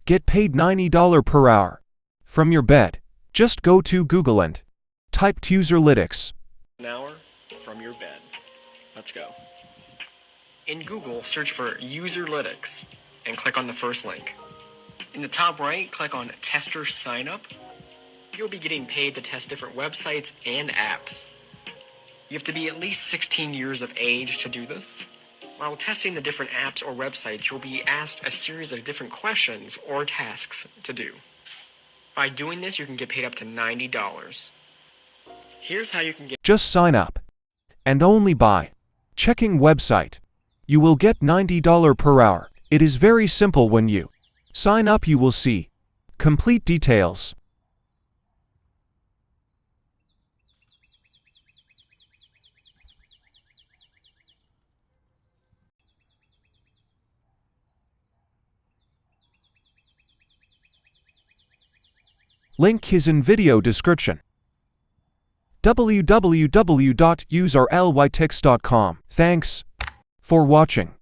Get paid $90 per hour. From your bed, just go to Google and type Userlytics. An hour from your bed. Let's go. In Google, search for Userlytics and click on the first link. In the top right, click on Tester Sign Up. You'll be getting paid to test different websites and apps. You have to be at least 16 years of age to do this. While testing the different apps or websites, you'll be asked a series of different questions or tasks to do. By doing this, you can get paid up to $90. Here's how you can get. Just sign up. And only by checking website. You will get $90 per hour. It is very simple. When you sign up, you will see complete details. Link is in video description. www.userlytics.com. Thanks for watching.